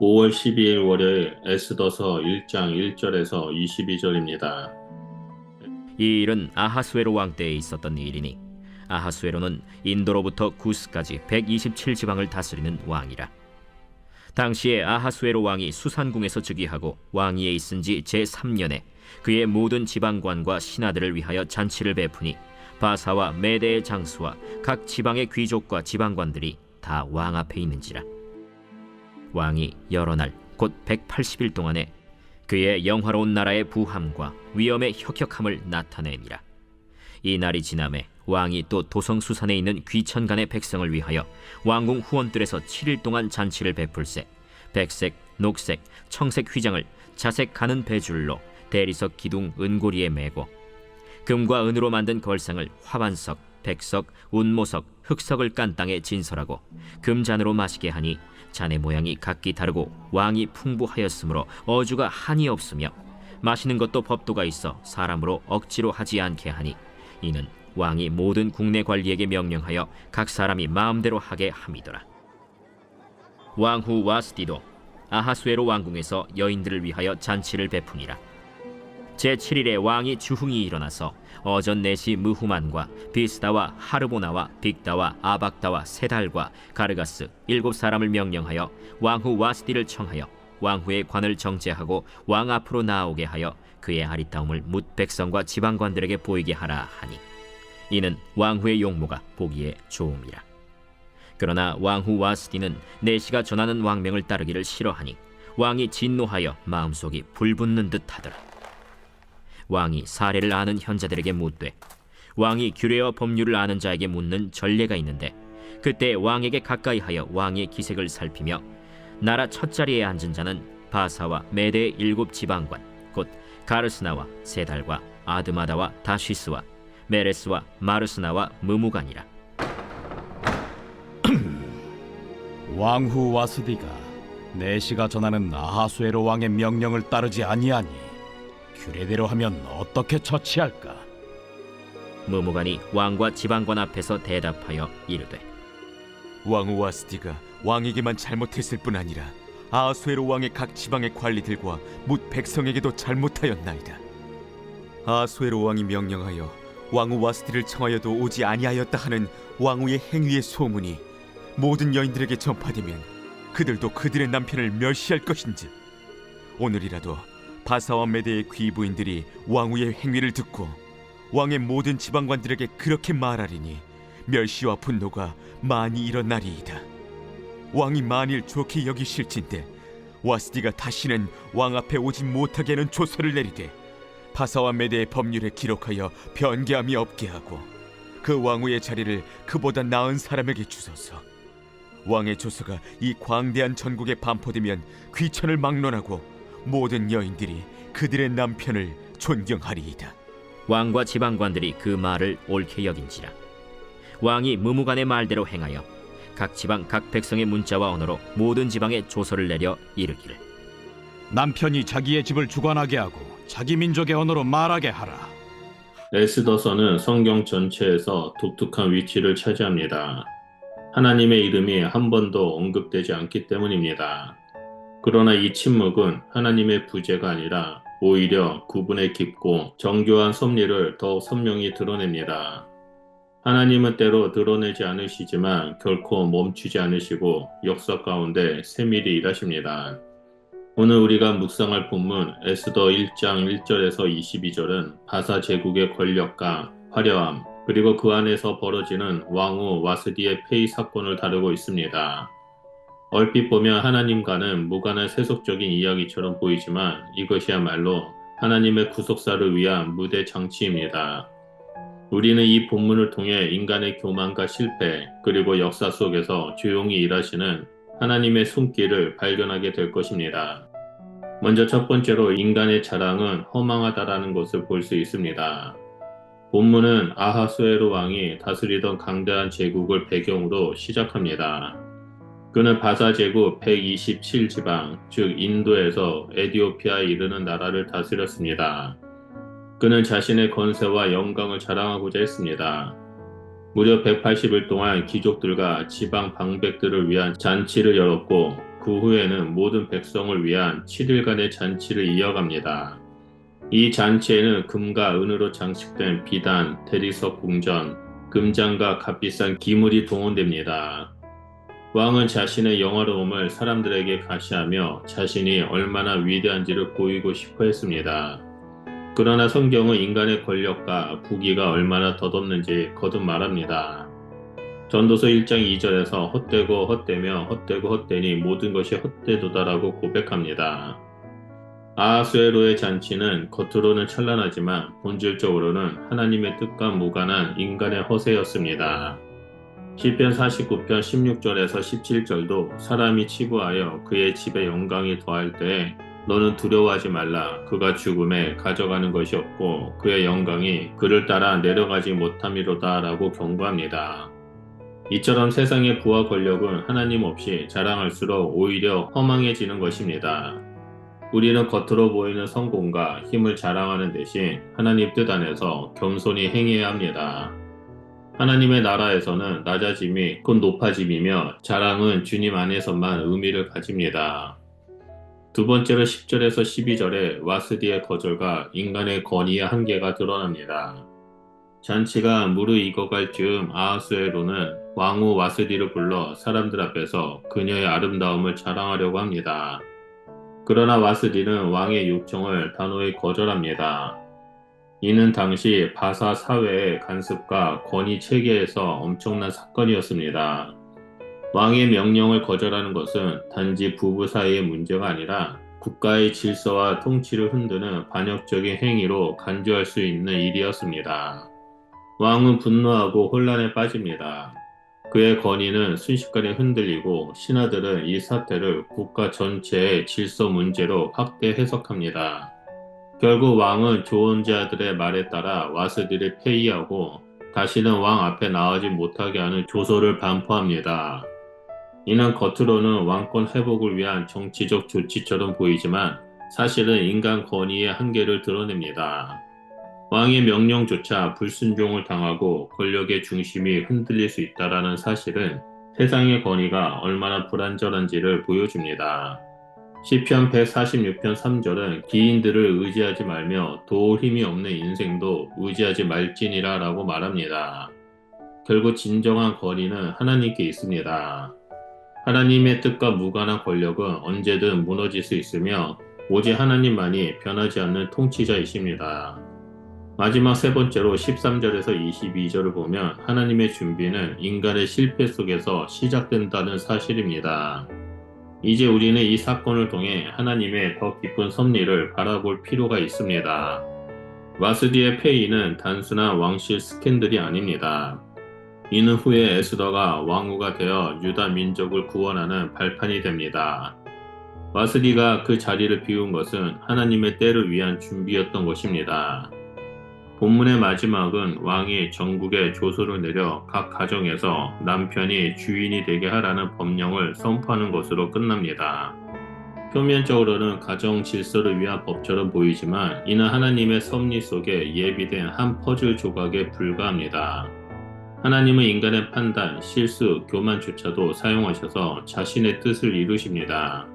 5월 12일 월요일 에스더서 1장 1절에서 22절입니다. 이 일은 아하수에로 왕 때에 있었던 일이니 아하수에로는 인도로부터 구스까지 127지방을 다스리는 왕이라. 당시에 아하수에로 왕이 수산궁에서 즉위하고 왕위에 있은 지 제3년에 그의 모든 지방관과 신하들을 위하여 잔치를 베푸니 바사와 메대의 장수와 각 지방의 귀족과 지방관들이 다 왕 앞에 있는지라. 왕이 여러 날 곧 180일 동안에 그의 영화로운 나라의 부함과 위엄의 혁혁함을 나타내니라. 이 날이 지남에 왕이 또 도성수산에 있는 귀천간의 백성을 위하여 왕궁 후원들에서 7일 동안 잔치를 베풀세 백색, 녹색, 청색 휘장을 자색 가는 배줄로 대리석 기둥 은고리에 매고 금과 은으로 만든 걸상을 화반석, 백석, 운모석, 흑석을 깐 땅에 진설하고 금잔으로 마시게 하니 잔의 모양이 각기 다르고 왕이 풍부하였으므로 어주가 한이 없으며 마시는 것도 법도가 있어 사람으로 억지로 하지 않게 하니 이는 왕이 모든 국내 관리에게 명령하여 각 사람이 마음대로 하게 함이더라. 왕후 와스디도 아하수에로 왕궁에서 여인들을 위하여 잔치를 베푸니라. 제7일에 왕이 주흥이 일어나서 어전 내시 무후만과 비스다와 하르보나와 빅다와 아박다와 세달과 가르가스 7사람을 명령하여 왕후 와스디를 청하여 왕후의 관을 정제하고 왕 앞으로 나오게 하여 그의 아리따움을 뭇 백성과 지방관들에게 보이게 하라 하니 이는 왕후의 용모가 보기에 좋음이라. 그러나 왕후 와스디는 내시가 전하는 왕명을 따르기를 싫어하니 왕이 진노하여 마음속이 불붙는 듯 하더라. 왕이 사례를 아는 현자들에게 묻되 왕이 규례와 법률을 아는 자에게 묻는 전례가 있는데 그때 왕에게 가까이하여 왕의 기색을 살피며 나라 첫자리에 앉은 자는 바사와 메대의 7지방관 곧 가르스나와 세달과 아드마다와 다시스와 메레스와 마르스나와 무무간이라. 왕후 와스디가 내시가 전하는 아하수에로 왕의 명령을 따르지 아니하니 규례대로 하면 어떻게 처치할까? 무무간이 왕과 지방관 앞에서 대답하여 이르되 왕후 와스디가 왕에게만 잘못했을 뿐 아니라 아하수에로 왕의 각 지방의 관리들과 뭇 백성에게도 잘못하였나이다. 아하수에로 왕이 명령하여 왕후 와스디를 청하여도 오지 아니하였다 하는 왕후의 행위의 소문이 모든 여인들에게 전파되면 그들도 그들의 남편을 멸시할 것인즉 오늘이라도 바사와 메대의 귀부인들이 왕후의 행위를 듣고 왕의 모든 지방관들에게 그렇게 말하리니 멸시와 분노가 많이 일어나리이다. 왕이 만일 좋게 여기실진데 와스디가 다시는 왕 앞에 오지 못하게 하는 조서를 내리되 바사와 메대의 법률에 기록하여 변개함이 없게 하고 그 왕후의 자리를 그보다 나은 사람에게 주소서. 왕의 조서가 이 광대한 전국에 반포되면 귀천을 막론하고 모든 여인들이 그들의 남편을 존경하리이다. 왕과 지방관들이 그 말을 옳게 여긴지라. 왕이 무무간의 말대로 행하여 각 지방 각 백성의 문자와 언어로 모든 지방에 조서를 내려 이르기를 남편이 자기의 집을 주관하게 하고 자기 민족의 언어로 말하게 하라. 에스더서는 성경 전체에서 독특한 위치를 차지합니다. 하나님의 이름이 한 번도 언급되지 않기 때문입니다. 그러나 이 침묵은 하나님의 부재가 아니라 오히려 그분의 깊고 정교한 섭리를 더욱 선명히 드러냅니다. 하나님은 때로 드러내지 않으시지만 결코 멈추지 않으시고 역사 가운데 세밀히 일하십니다. 오늘 우리가 묵상할 본문 에스더 1장 1절에서 22절은 바사 제국의 권력과 화려함 그리고 그 안에서 벌어지는 왕후 와스디의 폐위 사건을 다루고 있습니다. 얼핏 보면 하나님과는 무관한 세속적인 이야기처럼 보이지만 이것이야말로 하나님의 구속사를 위한 무대 장치입니다. 우리는 이 본문을 통해 인간의 교만과 실패 그리고 역사 속에서 조용히 일하시는 하나님의 손길을 발견하게 될 것입니다. 먼저 첫 번째로 인간의 자랑은 허망하다라는 것을 볼 수 있습니다. 본문은 아하수에로 왕이 다스리던 강대한 제국을 배경으로 시작합니다. 그는 바사 제국 127지방, 즉 인도에서 에디오피아에 이르는 나라를 다스렸습니다. 그는 자신의 권세와 영광을 자랑하고자 했습니다. 무려 180일 동안 귀족들과 지방 방백들을 위한 잔치를 열었고 그 후에는 모든 백성을 위한 7일간의 잔치를 이어갑니다. 이 잔치에는 금과 은으로 장식된 비단, 대리석 궁전, 금장과 값비싼 기물이 동원됩니다. 왕은 자신의 영화로움을 사람들에게 가시하며 자신이 얼마나 위대한지를 보이고 싶어 했습니다. 그러나 성경은 인간의 권력과 부귀가 얼마나 덧없는지 거듭 말합니다. 전도서 1장 2절에서 헛되고 헛되며 헛되고 헛되니 모든 것이 헛되도다라고 고백합니다. 아하수에로의 잔치는 겉으로는 찬란하지만 본질적으로는 하나님의 뜻과 무관한 인간의 허세였습니다. 시편 49편 16절에서 17절도 사람이 치부하여 그의 집에 영광이 더할 때에 너는 두려워하지 말라. 그가 죽음에 가져가는 것이 없고 그의 영광이 그를 따라 내려가지 못함이로다 라고 경고합니다. 이처럼 세상의 부와 권력은 하나님 없이 자랑할수록 오히려 허망해지는 것입니다. 우리는 겉으로 보이는 성공과 힘을 자랑하는 대신 하나님 뜻 안에서 겸손히 행해야 합니다. 하나님의 나라에서는 낮아짐이 곧 높아짐이며 자랑은 주님 안에서만 의미를 가집니다. 두 번째로 10절에서 12절에 와스디의 거절과 인간의 권위의 한계가 드러납니다. 잔치가 무르익어갈 즈음 아하수에로는 왕후 와스디를 불러 사람들 앞에서 그녀의 아름다움을 자랑하려고 합니다. 그러나 와스디는 왕의 요청을 단호히 거절합니다. 이는 당시 바사 사회의 간섭과 권위 체계에서 엄청난 사건이었습니다. 왕의 명령을 거절하는 것은 단지 부부 사이의 문제가 아니라 국가의 질서와 통치를 흔드는 반역적인 행위로 간주할 수 있는 일이었습니다. 왕은 분노하고 혼란에 빠집니다. 그의 권위는 순식간에 흔들리고 신하들은 이 사태를 국가 전체의 질서 문제로 확대 해석합니다. 결국 왕은 조언자들의 말에 따라 와스디를 폐위하고 다시는 왕 앞에 나오지 못하게 하는 조서를 반포합니다. 이는 겉으로는 왕권 회복을 위한 정치적 조치처럼 보이지만 사실은 인간 권위의 한계를 드러냅니다. 왕의 명령조차 불순종을 당하고 권력의 중심이 흔들릴 수 있다는 사실은 세상의 권위가 얼마나 불완전한지를 보여줍니다. 시편 146편 3절은 기인들을 의지하지 말며 도울 힘이 없는 인생도 의지하지 말지니라 라고 말합니다. 결국 진정한 권위는 하나님께 있습니다. 하나님의 뜻과 무관한 권력은 언제든 무너질 수 있으며 오직 하나님만이 변하지 않는 통치자이십니다. 마지막 세 번째로 13절에서 22절을 보면 하나님의 준비는 인간의 실패 속에서 시작된다는 사실입니다. 이제 우리는 이 사건을 통해 하나님의 더 깊은 섭리를 바라볼 필요가 있습니다. 와스디의 폐위는 단순한 왕실 스캔들이 아닙니다. 이는 후에 에스더가 왕후가 되어 유다 민족을 구원하는 발판이 됩니다. 와스디가 그 자리를 비운 것은 하나님의 때를 위한 준비였던 것입니다. 본문의 마지막은 왕이 전국에 조서를 내려 각 가정에서 남편이 주인이 되게 하라는 법령을 선포하는 것으로 끝납니다. 표면적으로는 가정 질서를 위한 법처럼 보이지만 이는 하나님의 섭리 속에 예비된 한 퍼즐 조각에 불과합니다. 하나님은 인간의 판단, 실수, 교만조차도 사용하셔서 자신의 뜻을 이루십니다.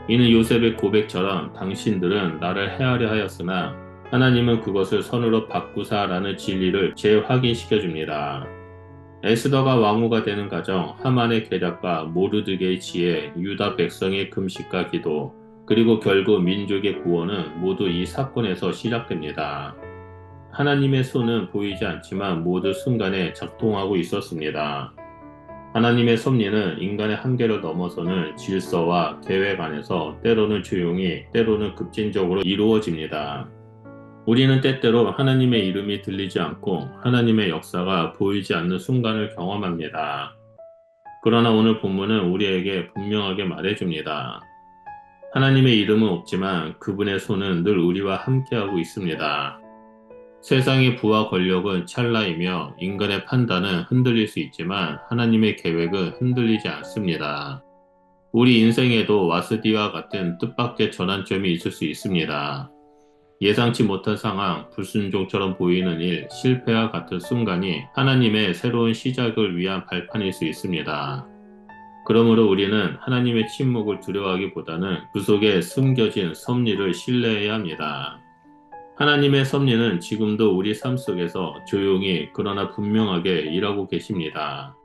이는 요셉의 고백처럼 당신들은 나를 해하려 하였으나 하나님은 그것을 선으로 바꾸사라는 진리를 재확인시켜줍니다. 에스더가 왕후가 되는 과정, 하만의 계략과 모르드게의 지혜, 유다 백성의 금식과 기도, 그리고 결국 민족의 구원은 모두 이 사건에서 시작됩니다. 하나님의 손은 보이지 않지만 모두 순간에 작동하고 있었습니다. 하나님의 섭리는 인간의 한계를 넘어서는 질서와 계획 안에서 때로는 조용히, 때로는 급진적으로 이루어집니다. 우리는 때때로 하나님의 이름이 들리지 않고 하나님의 역사가 보이지 않는 순간을 경험합니다. 그러나 오늘 본문은 우리에게 분명하게 말해줍니다. 하나님의 이름은 없지만 그분의 손은 늘 우리와 함께하고 있습니다. 세상의 부와 권력은 찰나이며 인간의 판단은 흔들릴 수 있지만 하나님의 계획은 흔들리지 않습니다. 우리 인생에도 와스디와 같은 뜻밖의 전환점이 있을 수 있습니다. 예상치 못한 상황, 불순종처럼 보이는 일, 실패와 같은 순간이 하나님의 새로운 시작을 위한 발판일 수 있습니다. 그러므로 우리는 하나님의 침묵을 두려워하기보다는 그 속에 숨겨진 섭리를 신뢰해야 합니다. 하나님의 섭리는 지금도 우리 삶 속에서 조용히 그러나 분명하게 일하고 계십니다.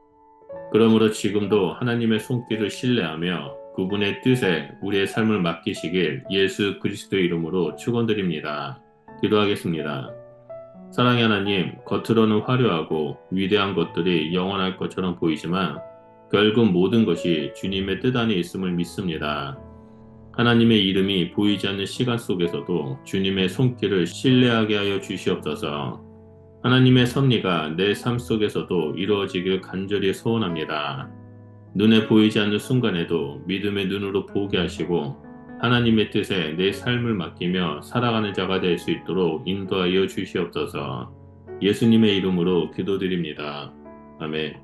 그러므로 지금도 하나님의 손길을 신뢰하며 그분의 뜻에 우리의 삶을 맡기시길 예수 그리스도의 이름으로 축원드립니다. 기도하겠습니다. 사랑의 하나님, 겉으로는 화려하고 위대한 것들이 영원할 것처럼 보이지만 결국 모든 것이 주님의 뜻 안에 있음을 믿습니다. 하나님의 이름이 보이지 않는 시간 속에서도 주님의 손길을 신뢰하게 하여 주시옵소서. 하나님의 섭리가 내 삶 속에서도 이루어지길 간절히 소원합니다. 눈에 보이지 않는 순간에도 믿음의 눈으로 보게 하시고 하나님의 뜻에 내 삶을 맡기며 살아가는 자가 될 수 있도록 인도하여 주시옵소서. 예수님의 이름으로 기도드립니다. 아멘.